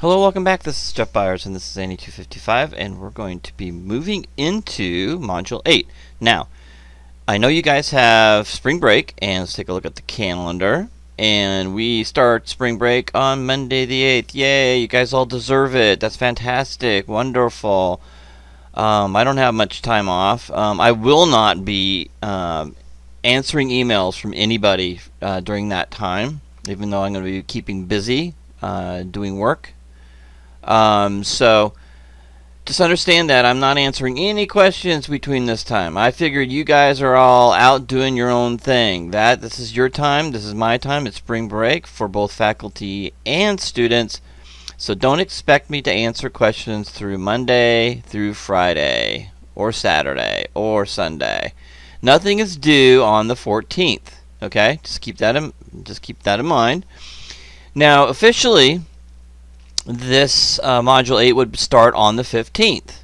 Hello, welcome back. This is Jeff Byers and this is Annie255, and we're going to be moving into Module 8. Now, I know you guys have spring break, and let's take a look at the calendar. And we start spring break on Monday the 8th. Yay, you guys all deserve it. That's fantastic. Wonderful. I don't have much time off. I will not be answering emails from anybody during that time, even though I'm going to be keeping busy doing work. So just understand that I'm not answering any questions between this time. I figured you guys are all out doing your own thing. This is your time, this is my time. It's spring break for both faculty and students. So don't expect me to answer questions through Monday through Friday or Saturday or Sunday. Nothing is due on the 14th. Okay? Just keep that in mind. Now, officially, this Module 8 would start on the 15th.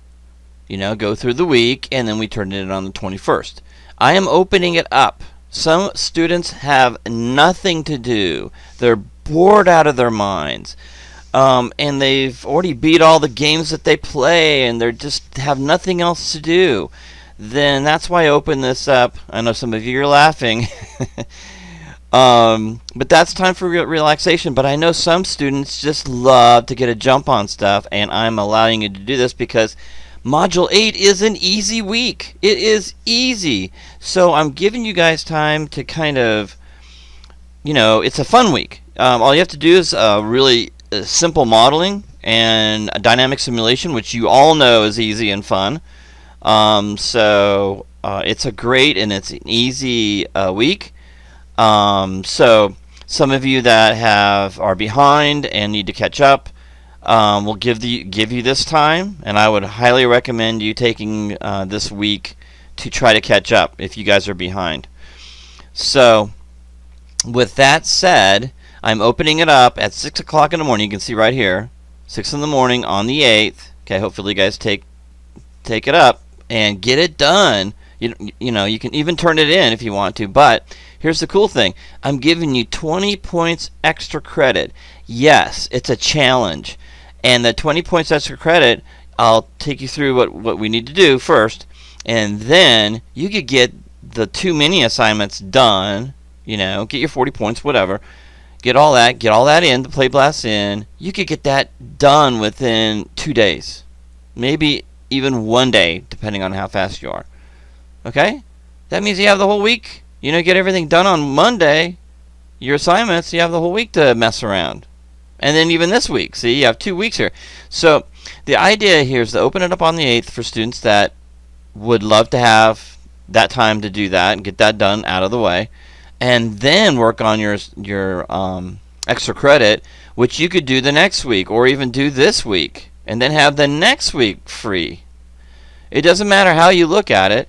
Go through the week, and then we turn it on the 21st. I am opening it up. Some students have nothing to do. They're bored out of their minds. And they've already beat all the games that they play, and they just have nothing else to do. Then that's why I open this up. I know some of you are laughing. But that's time for relaxation. But I know some students just love to get a jump on stuff, and I'm allowing you to do this because Module 8 is an easy week. It is easy. So I'm giving you guys time to kind of, it's a fun week. All you have to do is really simple modeling and a dynamic simulation, which you all know is easy and fun. So it's a great and it's an easy week. So some of you that are behind and need to catch up, will give you this time, and I would highly recommend you taking this week to try to catch up if you guys are behind. So with that said, I'm opening it up at 6 o'clock in the morning. You can see right here, 6 in the morning on the 8th. Okay, hopefully you guys take it up and get it done. You can even turn it in if you want to, but here's the cool thing. I'm giving you 20 points extra credit. Yes, it's a challenge. And the 20 points extra credit, I'll take you through what we need to do first, and then you could get the 2 mini assignments done, get your 40 points, whatever. Get all that in, the play blast in. You could get that done within 2 days. Maybe even 1 day, depending on how fast you are. Okay? That means you have the whole week. Get everything done on Monday, your assignments, you have the whole week to mess around. And then even this week. See, you have 2 weeks here. So the idea here is to open it up on the 8th for students that would love to have that time to do that and get that done out of the way. And then work on your extra credit, which you could do the next week or even do this week. And then have the next week free. It doesn't matter how you look at it.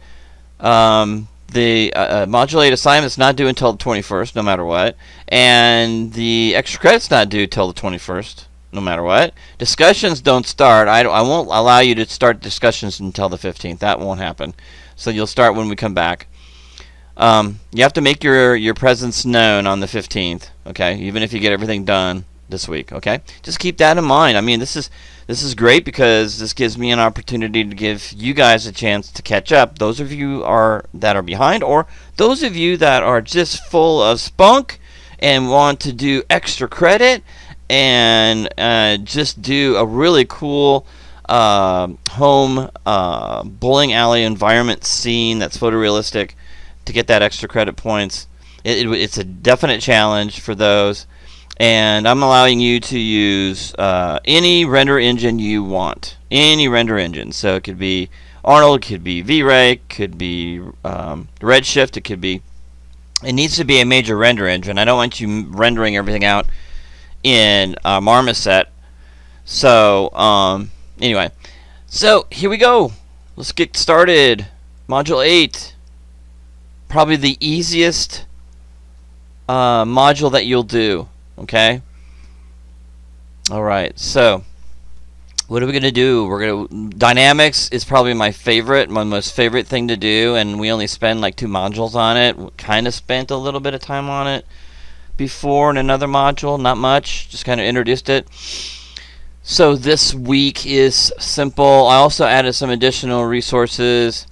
The Module 8 assignment's not due until the 21st, no matter what. And the extra credit's not due till the 21st, no matter what. Discussions don't start. I won't allow you to start discussions until the 15th. That won't happen. So you'll start when we come back. You have to make your presence known on the 15th, okay? Even if you get everything done this week, okay? Just keep that in mind. I mean, this is great because this gives me an opportunity to give you guys a chance to catch up. Those of you that are behind, or those of you that are just full of spunk and want to do extra credit and just do a really cool home bowling alley environment scene that's photorealistic to get that extra credit points. It's a definite challenge for those. And I'm allowing you to use any render engine you want. Any render engine. So it could be Arnold, it could be V-Ray, could be Redshift, it needs to be a major render engine. I don't want you rendering everything out in Marmoset. So, anyway. So, here we go. Let's get started. Module 8. Probably the easiest module that you'll do. Okay? Alright, so what are we going to do? Dynamics is probably my most favorite thing to do, and we only spend like 2 modules on it. Kind of spent a little bit of time on it before in another module, not much, just kind of introduced it. So this week is simple. I also added some additional resources.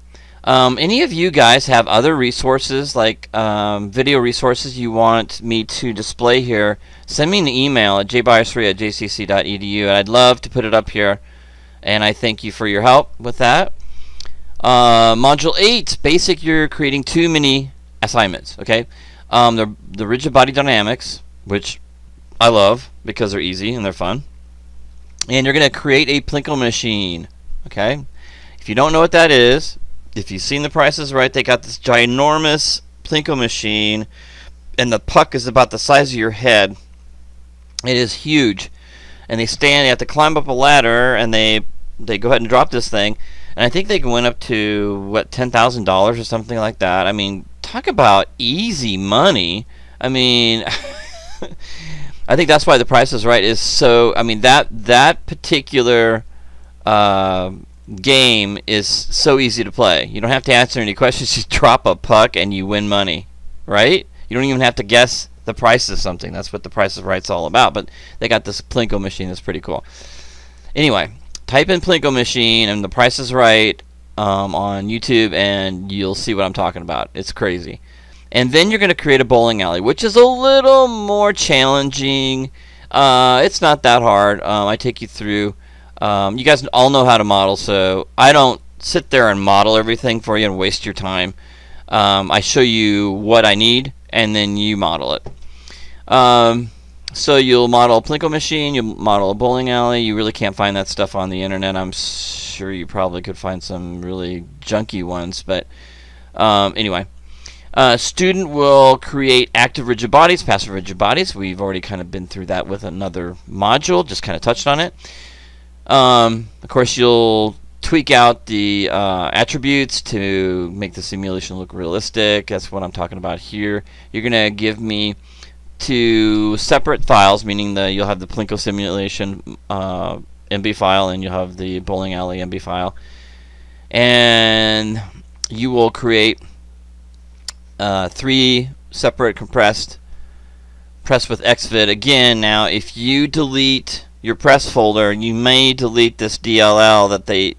Any of you guys have other resources, like video resources you want me to display here, send me an email at jbyers3@jcc.edu, and I'd love to put it up here. And I thank you for your help with that. Module 8, basic, you're creating two mini assignments, okay? The rigid body dynamics, which I love because they're easy and they're fun. And you're going to create a Plinko machine, okay? If you don't know what that is, if you've seen The Price is Right, they got this ginormous Plinko machine, and the puck is about the size of your head. It is huge. And they have to climb up a ladder, and they go ahead and drop this thing. And I think they went up to, what, $10,000 or something like that. I mean, talk about easy money. I mean, I think that's why The Price is Right is so, I mean, that particular game is so easy to play. You don't have to answer any questions. You drop a puck and you win money, right? You don't even have to guess the price of something. That's what The Price is Right's all about. But they got this Plinko machine that's pretty cool. Anyway, type in Plinko machine and The Price is Right on YouTube, and you'll see what I'm talking about. It's crazy. And then you're going to create a bowling alley, which is a little more challenging. It's not that hard. I take you through. You guys all know how to model, so I don't sit there and model everything for you and waste your time. I show you what I need, and then you model it. So you'll model a Plinko machine, you'll model a bowling alley. You really can't find that stuff on the internet. I'm sure you probably could find some really junky ones, but anyway. Student will create active rigid bodies, passive rigid bodies. We've already kind of been through that with another module, just kind of touched on it. Of course, you'll tweak out the attributes to make the simulation look realistic. That's what I'm talking about here. You're going to give me two separate files, meaning that you'll have the Plinko simulation MB file and you'll have the bowling alley MB file. And you will create 3 separate compressed press with Xvid. Again, now if you delete your press folder, you may delete this DLL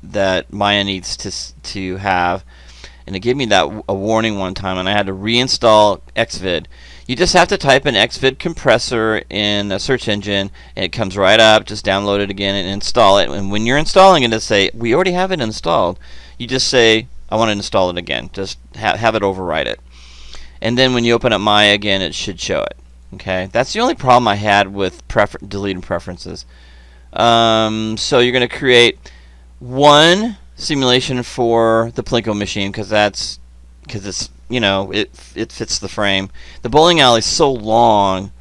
that Maya needs to have. And it gave me a warning one time, and I had to reinstall Xvid. You just have to type in Xvid compressor in a search engine, and it comes right up. Just download it again and install it. And when you're installing it, it'll say, we already have it installed. You just say, I want to install it again. Just have it overwrite it. And then when you open up Maya again, it should show it. Okay, that's the only problem I had with deleting preferences. So you're going to create one simulation for the Plinko machine because it's, you know, it fits the frame. The bowling alley is so long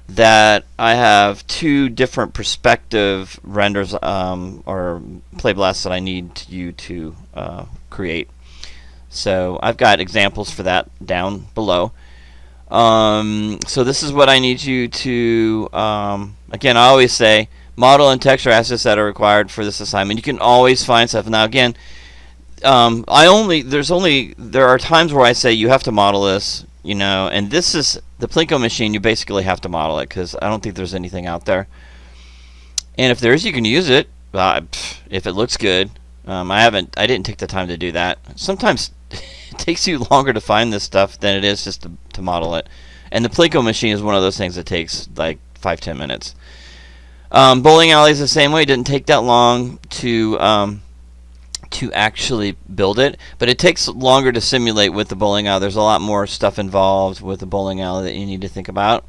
that I have 2 different perspective renders or play blasts that I need you to create. So I've got examples for that down below. So this is what I need you to, again, I always say, model and texture assets that are required for this assignment. You can always find stuff. Now again, there are times where I say you have to model this, you know, and this is the Plinko machine. You basically have to model it because I don't think there's anything out there. And if there is, you can use it if it looks good. I didn't take the time to do that. Sometimes it takes you longer to find this stuff than it is just to model it. And the Plinko machine is one of those things that takes like 5-10 minutes. Bowling alley is the same way. It didn't take that long to actually build it, but it takes longer to simulate with the bowling alley. There's a lot more stuff involved with the bowling alley that you need to think about.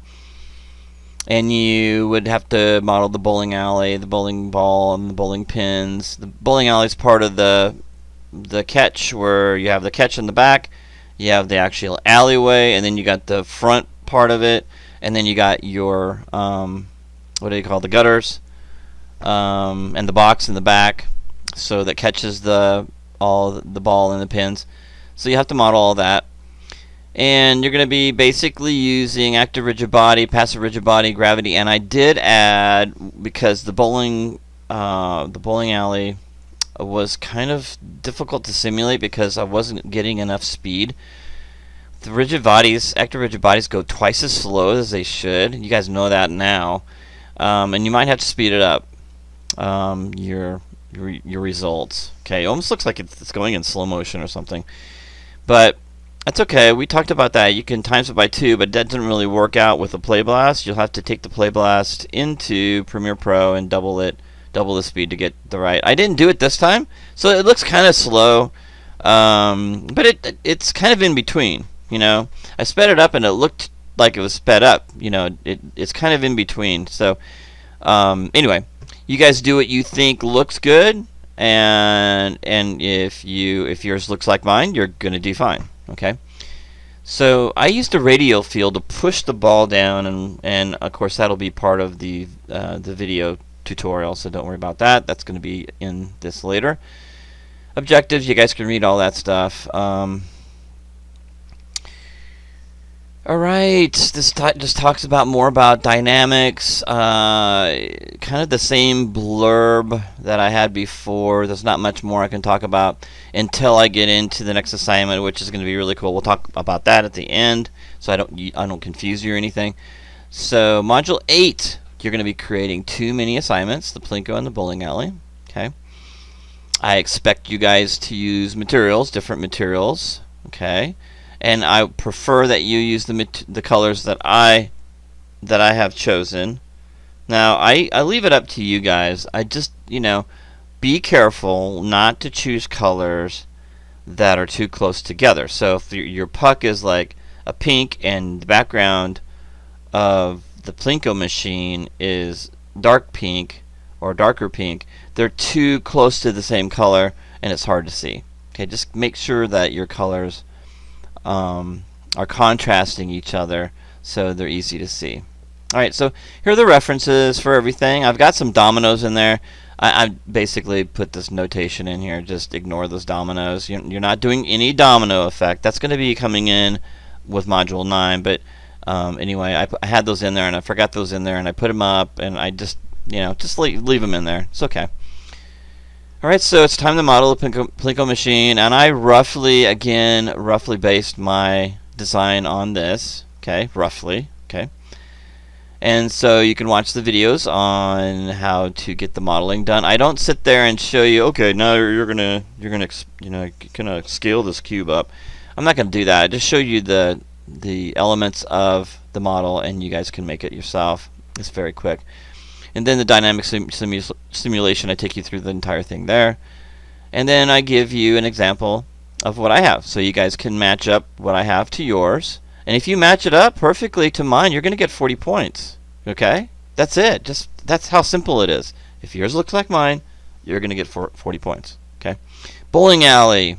And you would have to model the bowling alley, the bowling ball, and the bowling pins. The bowling alley is part of the catch, where you have the catch in the back, you have the actual alleyway, and then you got the front part of it, and then you got your what do you call the gutters, and the box in the back, so that catches the ball and the pins. So you have to model all that. And you're going to be basically using active rigid body, passive rigid body, gravity, and I did add, because the bowling alley was kind of difficult to simulate because I wasn't getting enough speed. The rigid bodies, active rigid bodies, go twice as slow as they should. You guys know that now, and you might have to speed it up. your results. Okay, it almost looks like it's going in slow motion or something, but that's okay. We talked about that. You can times it by 2, but that doesn't really work out with the Play Blast. You'll have to take the Play Blast into Premiere Pro and double the speed to get the right. I didn't do it this time, so it looks kind of slow, but it's kind of in between. I sped it up and it looked like it was sped up. It's kind of in between. So anyway, you guys do what you think looks good, and if yours looks like mine, you're gonna do fine. Okay, so I used a radial field to push the ball down, and of course that'll be part of the video tutorial, so don't worry about that. That's going to be in this later. Objectives, you guys can read all that stuff. Alright, this just talks about more about dynamics, kind of the same blurb that I had before. There's not much more I can talk about until I get into the next assignment, which is going to be really cool. We'll talk about that at the end, so I don't confuse you or anything. So Module 8, you're going to be creating 2 mini assignments, the Plinko and the bowling alley. Okay. I expect you guys to use different materials. Okay. And I prefer that you use the colors that I have chosen. Now I leave it up to you guys. I just be careful not to choose colors that are too close together. So if your puck is like a pink and the background of the Plinko machine is dark pink or darker pink, they're too close to the same color and it's hard to see. Okay, just make sure that your colors are contrasting each other so they're easy to see. Alright, so here are the references for everything. I've got some dominoes in there. I basically put this notation in here. Just ignore those dominoes. You're not doing any domino effect. That's going to be coming in with Module 9, but anyway, I had those in there and I forgot those in there and I put them up and I just leave them in there. It's okay. Alright, so it's time to model the Plinko machine, and I roughly based my design on this. Okay, roughly. Okay. And so you can watch the videos on how to get the modeling done. I don't sit there and show you, okay, now you're gonna scale this cube up. I'm not gonna do that. I just show you the elements of the model, and you guys can make it yourself. It's very quick. And then the dynamic simulation, I take you through the entire thing there. And then I give you an example of what I have, so you guys can match up what I have to yours. And if you match it up perfectly to mine, you're going to get 40 points. Okay? That's it. That's how simple it is. If yours looks like mine, you're going to get 40 points. Okay? Bowling alley.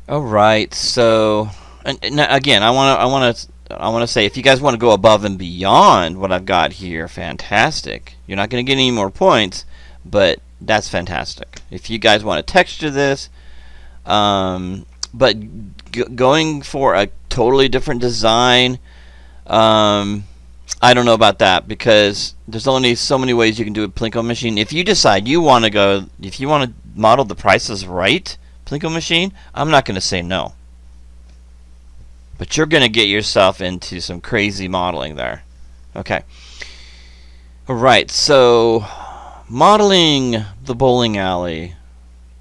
All right. So, and again, I want to say, if you guys want to go above and beyond what I've got here, fantastic. You're not going to get any more points, but that's fantastic. If you guys want to texture this, but going for a totally different design, I don't know about that, because there's only so many ways you can do a Plinko machine. If you decide you want to model the Price is Right Plinko machine, I'm not going to say no. But you're going to get yourself into some crazy modeling there. Okay. Alright, so modeling the bowling alley.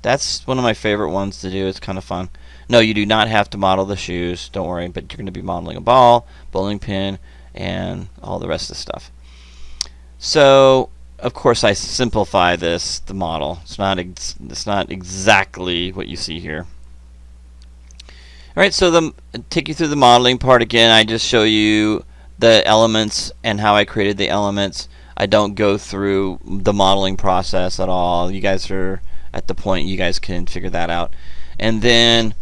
That's one of my favorite ones to do. It's kind of fun. No, you do not have to model the shoes. Don't worry, but you're going to be modeling a ball, bowling pin, and all the rest of the stuff. So, of course, I simplify the model. It's not exactly what you see here. Alright, so take you through the modeling part again. I just show you the elements and how I created the elements. I don't go through the modeling process at all. You guys are at the point you guys can figure that out. And then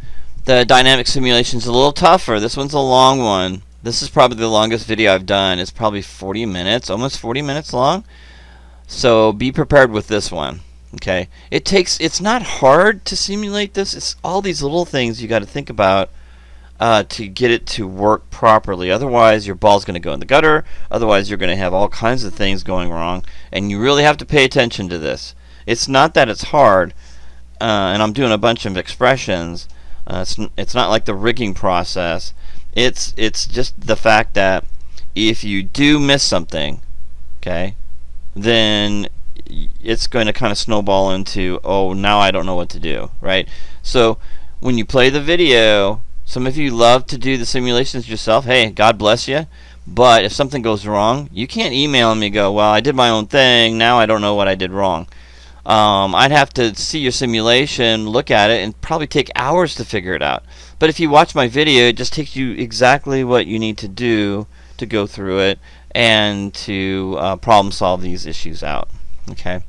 the dynamic simulation is a little tougher. This one's a long one. This is probably the longest video I've done. It's probably 40 minutes, almost 40 minutes long. So be prepared with this one. Okay, it's not hard to simulate this. It's all these little things you got to think about to get it to work properly. Otherwise, your ball's going to go in the gutter. Otherwise, you're going to have all kinds of things going wrong, and you really have to pay attention to this. It's not that it's hard, and I'm doing a bunch of expressions. It's not like the rigging process. It's just the fact that if you do miss something, okay, then it's going to kind of snowball into, oh, now I don't know what to do, right? So when you play the video, some of you love to do the simulations yourself. Hey, God bless you. But if something goes wrong, you can't email me and go, well, I did my own thing, now I don't know what I did wrong. I'd have to see your simulation, look at it, and probably take hours to figure it out. But if you watch my video, it just takes you exactly what you need to do to go through it and to problem solve these issues out. Okay,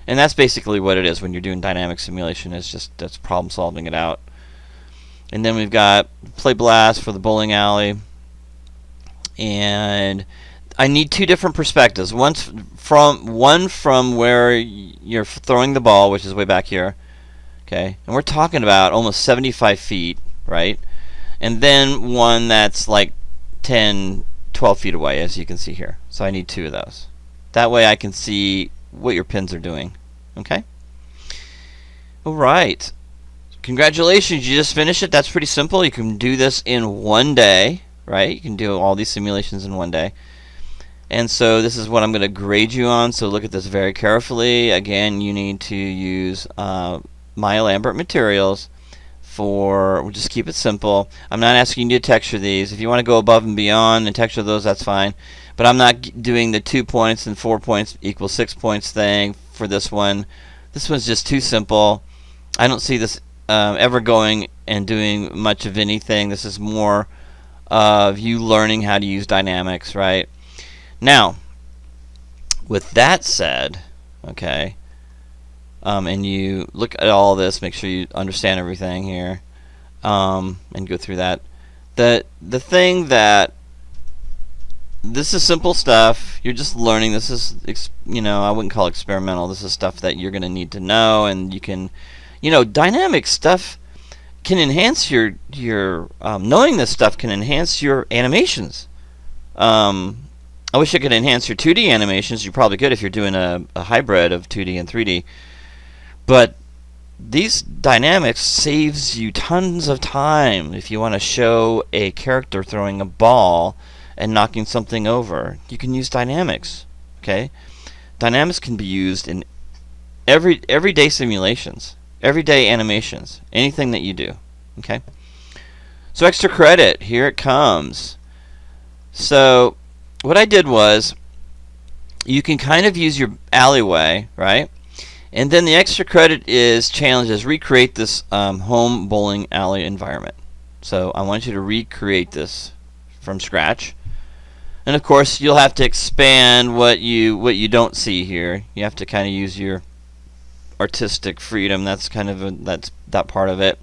and that's basically what it is when you're doing dynamic simulation. It's just that's problem solving it out. And then we've got Play Blast for the bowling alley, and I need two different perspectives. One from where you're throwing the ball, which is way back here. Okay, and we're talking about almost 75 feet, right? And then one that's like 10, 12 feet away, as you can see here. So I need two of those. That way I can see what your pins are doing. Okay? Alright. Congratulations, you just finished it. That's pretty simple. You can do this in one day, right? You can do all these simulations in one day. And so this is what I'm going to grade you on, so look at this very carefully. Again, you need to use Maya Lambert materials we'll just keep it simple. I'm not asking you to texture these. If you want to go above and beyond and texture those, that's fine. But I'm not doing the 2 points and 4 points equals 6 points thing for this one. This one's just too simple. I don't see this ever going and doing much of anything. This is more of you learning how to use dynamics, right? Now, with that said, okay, and you look at all this, make sure you understand everything here, and go through that. The thing that this is simple stuff. You're just learning. This is, I wouldn't call it experimental. This is stuff that you're going to need to know, and you can, dynamic stuff can enhance your knowing this stuff can enhance your animations. I wish it could enhance your 2D animations. You probably could if you're doing a hybrid of 2D and 3D. But these dynamics saves you tons of time if you want to show a character throwing a ball and knocking something over. You can use dynamics. Okay, dynamics can be used in everyday simulations, everyday animations, anything that you do. Okay, so extra credit, here it comes. So what I did was, you can kind of use your alleyway, right? And then the extra credit is challenges. Recreate this home bowling alley environment. So I want you to recreate this from scratch. And of course, you'll have to expand what you don't see here. You have to kind of use your artistic freedom. That's kind of that part of it.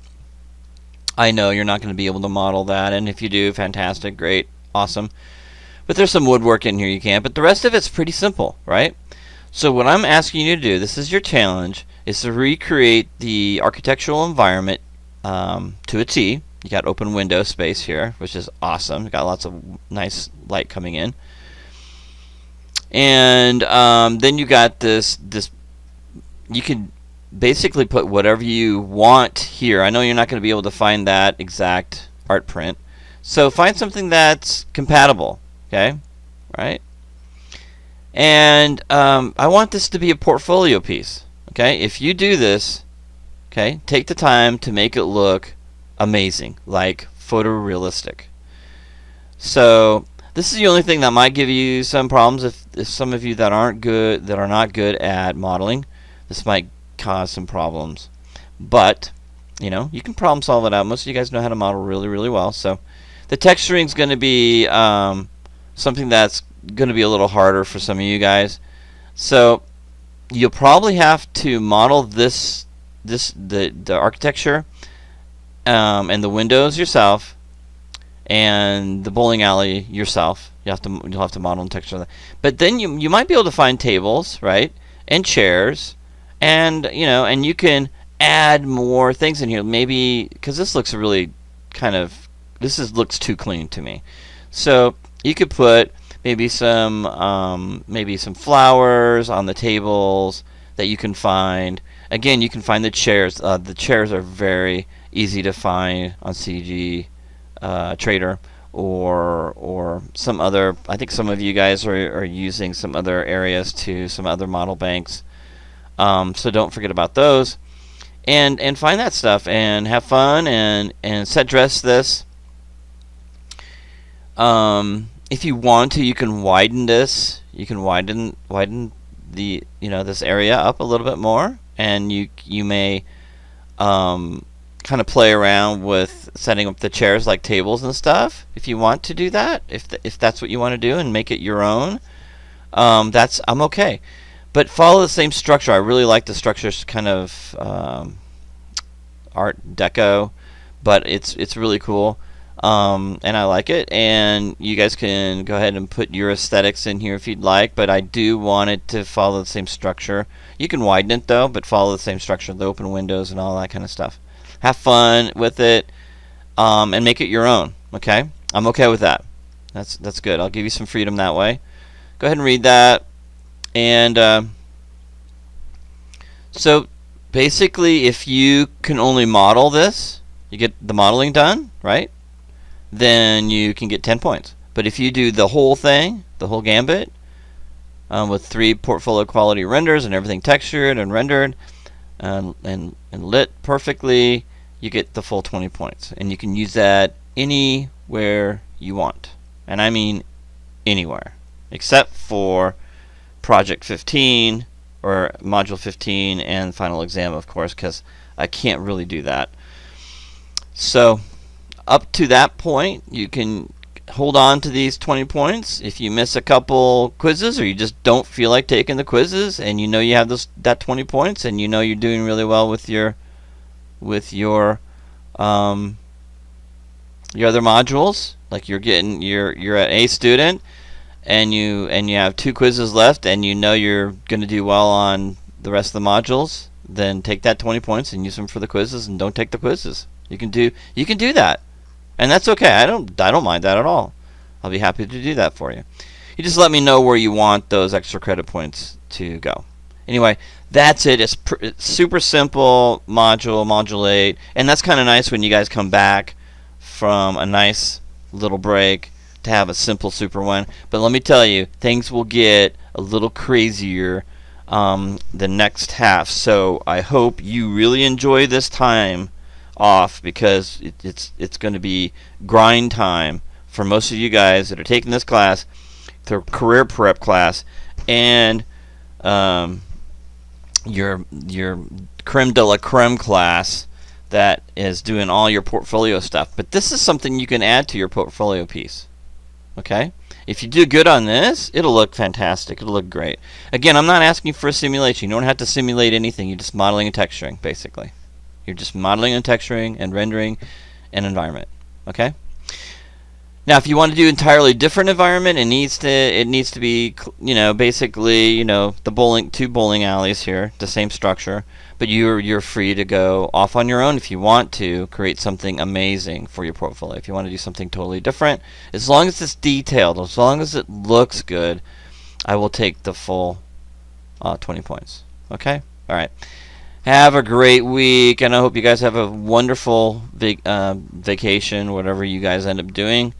I know you're not going to be able to model that, and if you do, fantastic, great, awesome. But there's some woodwork in here you can. But the rest of it's pretty simple, right? So what I'm asking you to do, this is your challenge, is to recreate the architectural environment to a T. You got open window space here, which is awesome. You got lots of nice light coming in, and then you got this. You can basically put whatever you want here. I know you're not going to be able to find that exact art print, so find something that's compatible. Okay, right? And I want this to be a portfolio piece. Okay, if you do this, okay, take the time to make it look amazing, like photorealistic. So this is the only thing that might give you some problems if some of you that are not good at modeling. This might cause some problems, but you can problem solve it out. Most of you guys know how to model really, really well. So the texturing is going to be something that's going to be a little harder for some of you guys. So you'll probably have to model the architecture and the windows yourself, and the bowling alley yourself. You'll have to model and texture that. But then you might be able to find tables, right, and chairs, and and you can add more things in here. Maybe because this looks really looks too clean to me. So you could put maybe some flowers on the tables that you can find. Again, you can find the chairs. The chairs are very easy to find on CG Trader, or some other. I think some of you guys are using some other areas too, some other model banks. So don't forget about those, and find that stuff and have fun and set dress this. If you want to, you can widen this. You can widen the this area up a little bit more, and you may kind of play around with setting up the chairs like tables and stuff if you want to do that. If that's what you want to do and make it your own, I'm okay. But follow the same structure. I really like the structure's kind of Art Deco, but it's really cool. And I like it, and you guys can go ahead and put your aesthetics in here if you'd like, but I do want it to follow the same structure. You can widen it though, but follow the same structure, the open windows and all that kind of stuff. Have fun with it, and make it your own, okay? I'm okay with that. That's good. I'll give you some freedom that way. Go ahead and read that. And so basically, if you can only model this, you get the modeling done, right? Then you can get 10 points. But if you do the whole thing, the whole gambit, with 3 portfolio quality renders and everything textured and rendered and lit perfectly, you get the full 20 points. And you can use that anywhere you want. And I mean anywhere. Except for Project 15 or Module 15 and Final Exam, of course, because I can't really do that. So up to that point, you can hold on to these 20 points. If you miss a couple quizzes or you just don't feel like taking the quizzes and you know you have that 20 points and you know you're doing really well with your other modules, like you're at A student and you have 2 quizzes left and you know you're going to do well on the rest of the modules, then take that 20 points and use them for the quizzes and don't take the quizzes. You can do that. And that's okay. I don't mind that at all. I'll be happy to do that for you. You just let me know where you want those extra credit points to go. Anyway, that's it. It's super simple module 8, and that's kind of nice when you guys come back from a nice little break to have a simple super one. But let me tell you, things will get a little crazier the next half. So I hope you really enjoy this time off, because it's going to be grind time for most of you guys that are taking this class, the career prep class, and your creme de la creme class that is doing all your portfolio stuff. But this is something you can add to your portfolio piece. Okay? If you do good on this, it'll look fantastic. It'll look great. Again, I'm not asking for a simulation. You don't have to simulate anything. You're just modeling and texturing, basically. You're just modeling and texturing and rendering an environment. Okay? Now, if you want to do entirely different environment, it needs to be, basically, the 2 bowling alleys here, the same structure, but you're free to go off on your own if you want to create something amazing for your portfolio. If you want to do something totally different, as long as it's detailed, as long as it looks good, I will take the full 20 points. Okay? All right. Have a great week, and I hope you guys have a wonderful vacation, whatever you guys end up doing.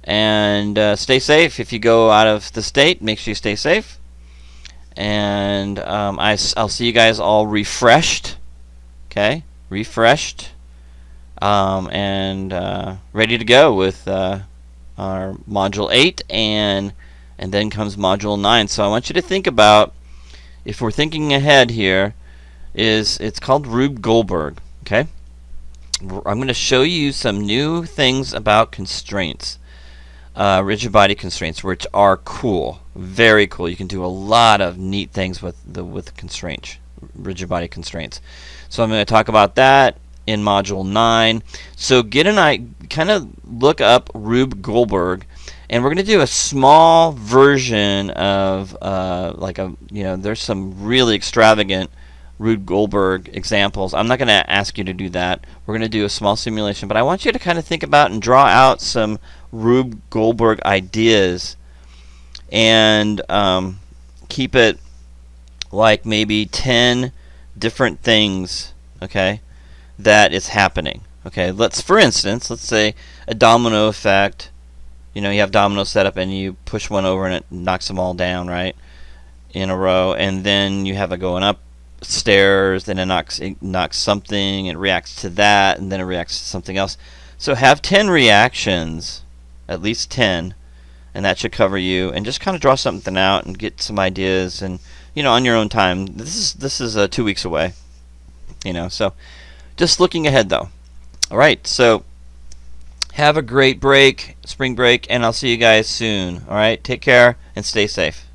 And stay safe. If you go out of the state, make sure you stay safe. And I'll see you guys all refreshed. Okay? Refreshed. And ready to go with our Module 8. And then comes Module 9. So I want you to think about, if we're thinking ahead here, it's called Rube Goldberg. Okay? I'm going to show you some new things about constraints. Rigid body constraints, which are cool, very cool. You can do a lot of neat things with constraints, rigid body constraints. So I'm going to talk about that in Module 9. So kind of look up Rube Goldberg, and we're going to do a small version of there's some really extravagant Rube Goldberg examples. I'm not going to ask you to do that. We're going to do a small simulation, but I want you to kind of think about and draw out some Rube Goldberg ideas and keep it like maybe 10 different things, okay, that is happening. Okay, for instance, let's say a domino effect You know, you have dominoes set up and you push one over and it knocks them all down, right, in a row. And then you have it going upstairs, then it knocks something, it reacts to that, and then it reacts to something else. So have 10 reactions, at least 10, and that should cover you. And just kind of draw something out and get some ideas, and on your own time. This is 2 weeks away. So just looking ahead though. All right, so have a great break, spring break, and I'll see you guys soon. All right, take care and stay safe.